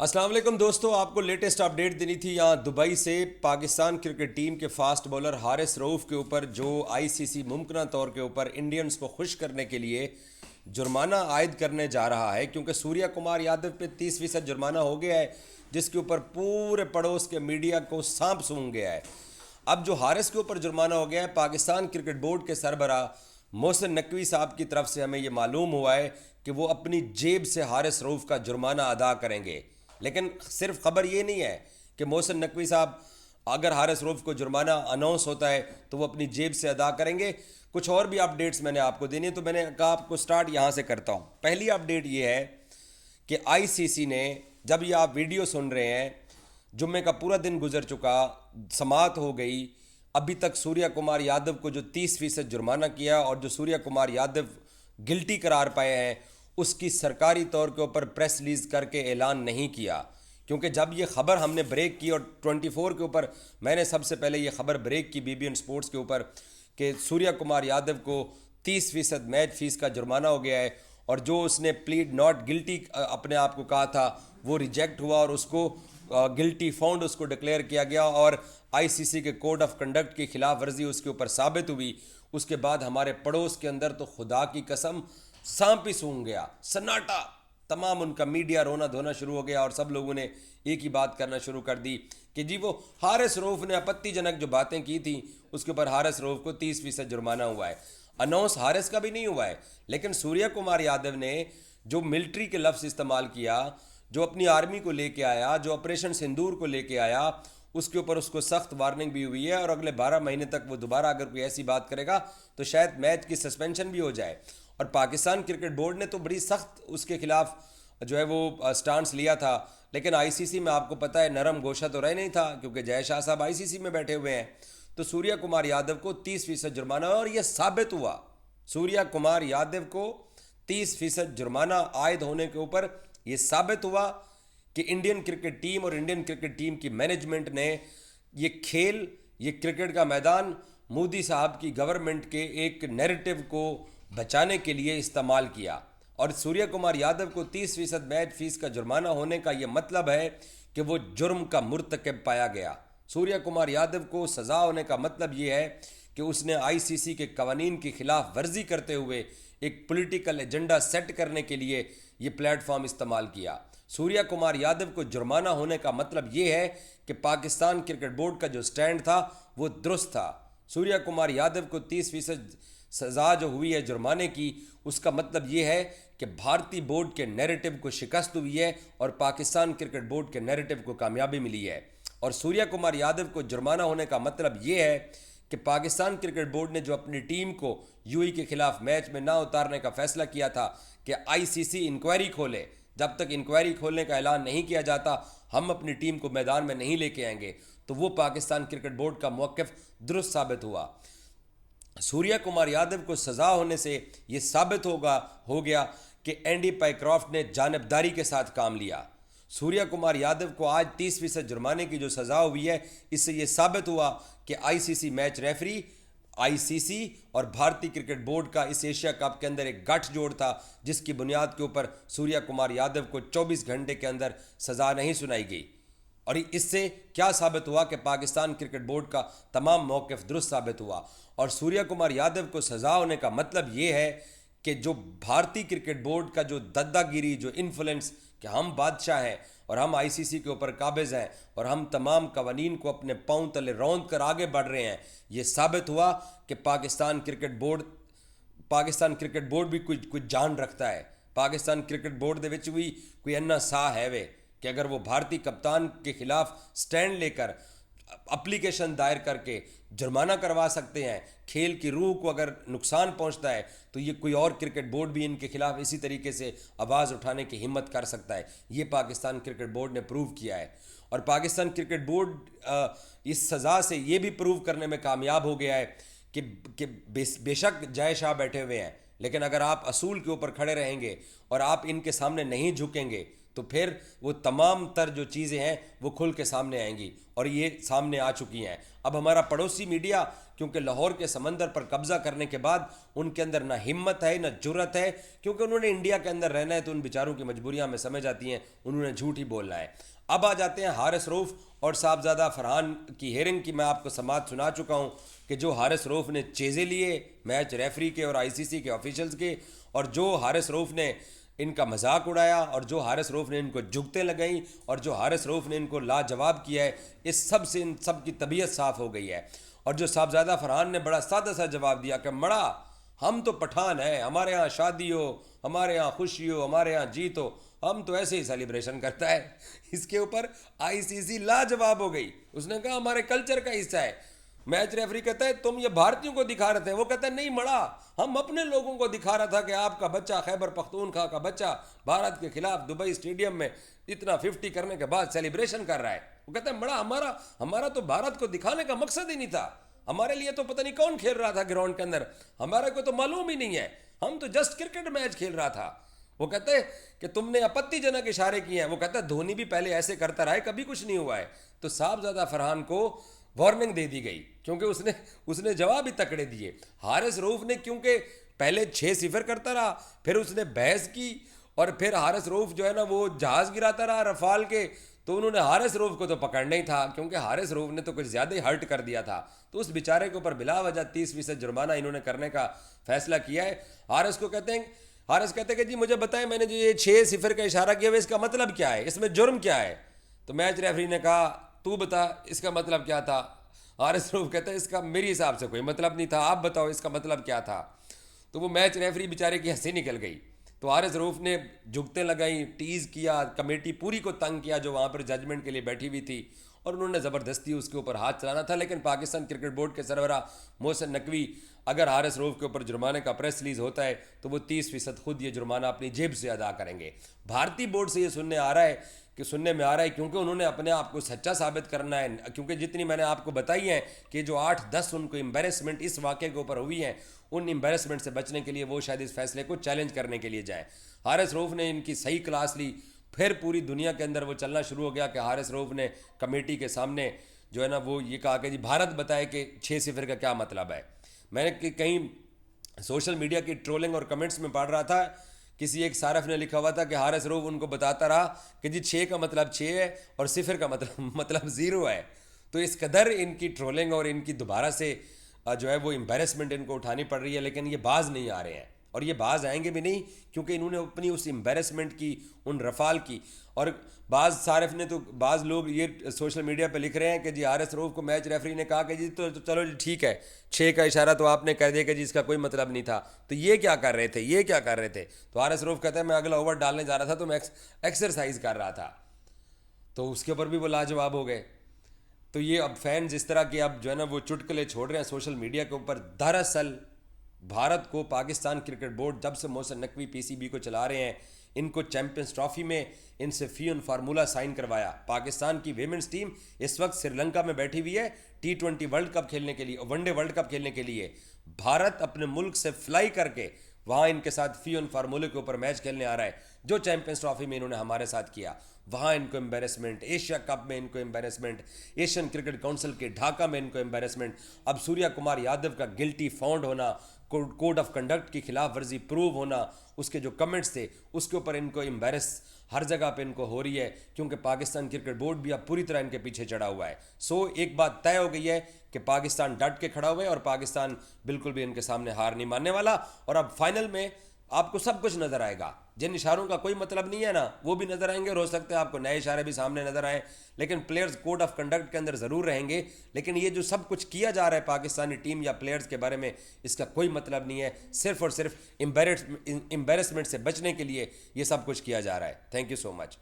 अस्सलाम वालेकुम दोस्तों, आपको लेटेस्ट अपडेट देनी थी। यहाँ दुबई से पाकिस्तान क्रिकेट टीम के फास्ट बॉलर हारिस रऊफ के ऊपर जो आईसीसी मुमकिन तौर के ऊपर इंडियंस को खुश करने के लिए जुर्माना आयद करने जा रहा है, क्योंकि सूर्या कुमार यादव पे 30% जुर्माना हो गया है, जिसके ऊपर पूरे पड़ोस के मीडिया को सांप सूंघ गया है। अब जो हारिस के ऊपर जुर्माना हो गया है, पाकिस्तान क्रिकेट बोर्ड के सरबरा मोहसिन नकवी साहब की तरफ से हमें ये मालूम हुआ है कि वो अपनी जेब से हारिस रऊफ का जुर्माना अदा करेंगे। लेकिन सिर्फ खबर ये नहीं है कि मोहसिन नकवी साहब अगर हारिस रऊफ को जुर्माना अनाउंस होता है तो वो अपनी जेब से अदा करेंगे। कुछ और भी अपडेट्स मैंने आपको देनी है, तो मैंने कहा आपको स्टार्ट यहाँ से करता हूँ। पहली अपडेट ये है कि आईसीसी ने, जब ये आप वीडियो सुन रहे हैं, जुम्मे का पूरा दिन गुजर चुका, समात हो गई, अभी तक सूर्या कुमार यादव को जो 30% जुर्माना किया और जो सूर्या कुमार यादव गिल्टी करार पाए हैं, उसकी सरकारी तौर के ऊपर प्रेस रिलीज करके ऐलान नहीं किया। क्योंकि जब ये खबर हमने ब्रेक की और 24 के ऊपर मैंने सबसे पहले ये खबर ब्रेक की बीबीएन स्पोर्ट्स के ऊपर कि सूर्या कुमार यादव को 30% मैच फीस का जुर्माना हो गया है और जो उसने प्लीड नॉट गिल्टी अपने आप को कहा था वो रिजेक्ट हुआ और उसको गिल्टी फाउंड उसको डिक्लेयर किया गया और आईसीसी के कोड ऑफ कंडक्ट की खिलाफ वर्जी उसके ऊपर साबित हुई। उसके बाद हमारे पड़ोस के अंदर तो खुदा की कसम सांप ही सूंघ गया, सन्नाटा। तमाम उनका मीडिया रोना धोना शुरू हो गया और सब लोगों ने एक ही बात करना शुरू कर दी कि जी वो हारिस रऊफ ने आपत्तिजनक जो बातें की थी उसके ऊपर हारिस रऊफ को 30% जुर्माना हुआ है। अनाउंस हारिस का भी नहीं हुआ है, लेकिन सूर्या कुमार यादव ने जो मिलिट्री के लफ्ज़ इस्तेमाल किया, जो अपनी आर्मी को लेके आया, जो ऑपरेशन सिंदूर को लेके आया, उसके ऊपर उसको सख्त वार्निंग भी हुई है और अगले 12 महीने तक वो दोबारा अगर कोई ऐसी बात करेगा तो शायद मैच की सस्पेंशन भी हो जाए। और पाकिस्तान क्रिकेट बोर्ड ने तो बड़ी सख्त उसके खिलाफ जो है वो स्टांस लिया था, लेकिन आईसीसी में आपको पता है नरम गोशा तो रह नहीं था, क्योंकि जय शाह साहब आईसीसी में बैठे हुए हैं। तो सूर्या कुमार यादव को 30% जुर्माना, और यह साबित हुआ सूर्या कुमार यादव को 30% जुर्माना आयद होने के ऊपर यह साबित हुआ कि इंडियन क्रिकेट टीम और इंडियन क्रिकेट टीम की मैनेजमेंट ने ये खेल, ये क्रिकेट का मैदान मोदी साहब की गवर्नमेंट के एक नैरेटिव को बचाने के लिए इस्तेमाल किया। और सूर्या कुमार यादव को 30% मैच फीस का जुर्माना होने का यह मतलब है कि वो जुर्म का मुर्तकब पाया गया। सूर्या कुमार यादव को सज़ा होने का मतलब ये है कि उसने आईसीसी के कवानीन की खिलाफ वर्जी करते हुए एक पॉलिटिकल एजेंडा सेट करने के लिए ये प्लेटफॉर्म इस्तेमाल किया। सूर्या कुमार यादव को जुर्माना होने का मतलब ये है कि पाकिस्तान क्रिकेट बोर्ड का जो स्टैंड था वो दुरुस्त था। सूर्या कुमार यादव को 30% सज़ा जो हुई है जुर्माने की, उसका मतलब ये है कि भारतीय बोर्ड के नैरेटिव को शिकस्त हुई है और पाकिस्तान क्रिकेट बोर्ड के नैरेटिव को कामयाबी मिली है। और सूर्या कुमार यादव को जुर्माना होने का मतलब ये है कि पाकिस्तान क्रिकेट बोर्ड ने जो अपनी टीम को यूएई के खिलाफ मैच में ना उतारने का फैसला किया था कि आईसीसी इंक्वायरी खोले, जब तक इंक्वायरी खोलने का ऐलान नहीं किया जाता हम अपनी टीम को मैदान में नहीं लेके आएंगे, तो वो पाकिस्तान क्रिकेट बोर्ड का मौक़िफ़ दुरुस्त साबित हुआ। सूर्या कुमार यादव को सज़ा होने से ये साबित हो गया कि एंडी पाइक्रॉफ्ट ने जानबदारी के साथ काम लिया। सूर्या कुमार यादव को आज 30% जुर्माने की जो सज़ा हुई है, इससे ये साबित हुआ कि आईसीसी मैच रेफरी, आईसीसी और भारतीय क्रिकेट बोर्ड का इस एशिया कप के अंदर एक गठजोड़ था, जिसकी बुनियाद के ऊपर सूर्या कुमार यादव को 24 घंटे के अंदर सज़ा नहीं सुनाई गई। और इससे क्या साबित हुआ कि पाकिस्तान क्रिकेट बोर्ड का तमाम मौक़िफ़ दुरुस्त साबित हुआ। और सूर्या कुमार यादव को सज़ा होने का मतलब ये है कि जो भारतीय क्रिकेट बोर्ड का जो दादागिरी, जो इन्फ्लुएंस कि हम बादशाह हैं और हम आईसीसी के ऊपर काबिज़ हैं और हम तमाम कवानीन को अपने पाँव तले रौंद कर आगे बढ़ रहे हैं, ये साबित हुआ कि पाकिस्तान क्रिकेट बोर्ड भी कुछ जान रखता है। पाकिस्तान क्रिकेट बोर्ड दे विच भी कोई अन्ना सा है वे कि अगर वो भारतीय कप्तान के खिलाफ स्टैंड लेकर एप्लीकेशन दायर करके जुर्माना करवा सकते हैं, खेल की रूह को अगर नुकसान पहुंचता है तो ये कोई और क्रिकेट बोर्ड भी इनके खिलाफ इसी तरीके से आवाज़ उठाने की हिम्मत कर सकता है। ये पाकिस्तान क्रिकेट बोर्ड ने प्रूव किया है। और पाकिस्तान क्रिकेट बोर्ड इस सज़ा से ये भी प्रूव करने में कामयाब हो गया है कि बेशक जय शाह बैठे हुए हैं, लेकिन अगर आप असूल के ऊपर खड़े रहेंगे और आप इनके सामने नहीं झुकेंगे तो फिर वो तमाम तर जो चीज़ें हैं वो खुल के सामने आएंगी, और ये सामने आ चुकी हैं। अब हमारा पड़ोसी मीडिया, क्योंकि लाहौर के समंदर पर कब्जा करने के बाद उनके अंदर ना हिम्मत है ना जुर्रत है, क्योंकि उन्होंने इंडिया के अंदर रहना है, तो उन बेचारों की मजबूरियां हमें समझ आती हैं, उन्होंने झूठ ही बोलना है। अब आ जाते हैं हारिस रऊफ और साहबजादा फरहान की हेयरिंग की। मैं आपको समात सुना चुका हूं कि जो हारिस रऊफ ने चेज़े लिए मैच रेफरी के और आईसीसी के ऑफिशियल्स के, और जो हारिस रऊफ ने इनका मजाक उड़ाया, और जो हारिस रऊफ ने इनको जुगतें लगाई, और जो हारिस रऊफ ने इनको लाजवाब किया है, इस सब से इन सब की तबीयत साफ़ हो गई है। और जो साहबजादा फरहान ने बड़ा सादा सा जवाब दिया कि मड़ा हम तो पठान है, हमारे यहाँ शादी हो, हमारे यहाँ खुशी हो, हमारे यहाँ जीत हो, हम तो ऐसे ही सेलिब्रेशन करता है। इसके ऊपर आईसीसी लाजवाब हो गई, उसने कहा हमारे कल्चर का हिस्सा है। मैच रेफरी कहता है तुम ये भारतीयों को दिखा रहे थे, वो कहता है नहीं मड़ा, हम अपने लोगों को दिखा रहा था कि आपका बच्चा खैबर पख्तूनख्वा का बच्चा भारत के खिलाफ दुबई स्टेडियम में इतना 50 करने के बाद सेलिब्रेशन कर रहा है। वो कहता है मड़ा हमारा तो भारत को दिखाने का मकसद ही नहीं था, हमारे लिए तो पता नहीं कौन खेल रहा था ग्राउंड के अंदर, हमारे को तो मालूम ही नहीं है, हम तो जस्ट क्रिकेट मैच खेल रहा था। वो कहते हैं कि तुमने आपत्तिजनक इशारे किए हैं। वो कहता है धोनी भी पहले ऐसे करता रहा है, कभी कुछ नहीं हुआ है। तो साहबजादा फरहान को वार्निंग दे दी गई, क्योंकि उसने जवाब ही तकड़े दिए। हारिस रऊफ ने क्योंकि पहले 6-0 करता रहा, फिर उसने बहस की, और फिर हारिस रऊफ जो है ना वो जहाज गिराता रहा रफाल के, तो उन्होंने हारिस रऊफ को तो पकड़ना ही था, क्योंकि हारिस रऊफ ने तो कुछ ज़्यादा ही हर्ट कर दिया था। तो उस बेचारे के ऊपर बिला वजह 30% जुर्माना इन्होंने करने का फैसला किया है। हारिस कहते हैं कि जी मुझे बताएं, मैंने जो ये 6-0 का इशारा किया हुआ इसका मतलब क्या है, इसमें जुर्म क्या है। तो मैच रेफरी ने कहा तू बता इसका मतलब क्या था। हारिस रऊफ कहते हैं इसका मेरे हिसाब से कोई मतलब नहीं था, आप बताओ इसका मतलब क्या था। तो वो मैच रेफरी बेचारे की हंसी निकल गई। तो हारिस रऊफ ने जुगतें लगाई, टीज़ किया, कमेटी पूरी को तंग किया जो वहाँ पर जजमेंट के लिए बैठी हुई थी, और उन्होंने ज़बरदस्ती उसके ऊपर हाथ चलाना था। लेकिन पाकिस्तान क्रिकेट बोर्ड के सरबराह मोहसिन नकवी, अगर हारिस रऊफ के ऊपर जुर्माने का प्रेस रिलीज होता है तो वो 30% खुद ये जुर्माना अपनी जेब से अदा करेंगे। भारतीय बोर्ड से ये सुनने में आ रहा है क्योंकि उन्होंने अपने आप को सच्चा साबित करना है, क्योंकि जितनी मैंने आपको बताई है कि जो 8-10 उनको एम्बेरसमेंट इस वाक़े के ऊपर हुई हैं, उन एम्बेरसमेंट से बचने के लिए वो शायद इस फैसले को चैलेंज करने के लिए जाए। हारिस रऊफ ने इनकी सही क्लास ली, फिर पूरी दुनिया के अंदर वो चलना शुरू हो गया कि हारिस रऊफ ने कमेटी के सामने जो है ना वो ये कहा कि जी भारत बताए कि 6-0 का क्या मतलब है। मैंने कहीं सोशल मीडिया की ट्रोलिंग और कमेंट्स में पढ़ रहा था, किसी एक सारफ ने लिखा हुआ था कि हारिस रऊफ उनको बताता रहा कि जी 6 का मतलब 6 है और 0 का मतलब 0 है। तो इस कदर इनकी ट्रोलिंग और इनकी दोबारा से जो है वो एम्बेरसमेंट इनको उठानी पड़ रही है, लेकिन ये बाज नहीं आ रहे हैं, और ये बाज आएंगे भी नहीं, क्योंकि इन्होंने अपनी उस एम्बेरसमेंट की, उन रफाल की। और बाज़ सारिफ ने तो बाज़ लोग ये सोशल मीडिया पे लिख रहे हैं कि जी हारिस रऊफ को मैच रेफरी ने कहा कि जी तो चलो जी ठीक है, 6 का इशारा तो आपने कह दिया कि जी इसका कोई मतलब नहीं था, तो ये क्या कर रहे थे। तो हारिस रऊफ कहते हैं मैं अगला ओवर डालने जा रहा था तो मैं एक्सरसाइज कर रहा था। तो उसके ऊपर भी वो लाजवाब हो गए। तो ये अब फैन जिस तरह के अब जो है ना वो चुटकुले छोड़ रहे हैं सोशल मीडिया के ऊपर, दरअसल भारत को पाकिस्तान क्रिकेट बोर्ड जब से मोहसिन नकवी पीसीबी को चला रहे हैं, इनको चैंपियंस ट्रॉफी में इनसे फी फार्मूला साइन करवाया। पाकिस्तान की विमेंस टीम इस वक्त श्रीलंका में बैठी हुई है T20 वर्ल्ड कप खेलने के लिए, वनडे वर्ल्ड कप खेलने के लिए। भारत अपने मुल्क से फ्लाई करके वहाँ इनके साथ फी फार्मूले के ऊपर मैच खेलने आ रहा है, जो चैंपियंस ट्रॉफी में इन्होंने हमारे साथ किया। वहाँ इनको एम्बेरसमेंट, एशिया कप में इनको एम्बेरसमेंट, एशियन क्रिकेट काउंसिल के ढाका में इनको एम्बेरसमेंट, अब सूर्या कुमार यादव का गिल्टी फाउंड होना, कोड ऑफ कंडक्ट की खिलाफ वर्जी प्रूव होना, उसके जो कमेंट्स थे उसके ऊपर इनको एम्बेरस हर जगह पे इनको हो रही है, क्योंकि पाकिस्तान क्रिकेट बोर्ड भी अब पूरी तरह इनके पीछे चढ़ा हुआ है। सो एक बात तय हो गई है कि पाकिस्तान डट के खड़ा हुआ है और पाकिस्तान बिल्कुल भी इनके सामने हार नहीं मानने वाला। और अब फाइनल में आपको सब कुछ नजर आएगा, जिन इशारों का कोई मतलब नहीं है ना वो भी नजर आएंगे, और हो सकता है आपको नए इशारे भी सामने नजर आए, लेकिन प्लेयर्स कोड ऑफ कंडक्ट के अंदर जरूर रहेंगे। लेकिन ये जो सब कुछ किया जा रहा है पाकिस्तानी टीम या प्लेयर्स के बारे में, इसका कोई मतलब नहीं है, सिर्फ और सिर्फ एम्बेरसमेंट से बचने के लिए ये सब कुछ किया जा रहा है। Thank you so much.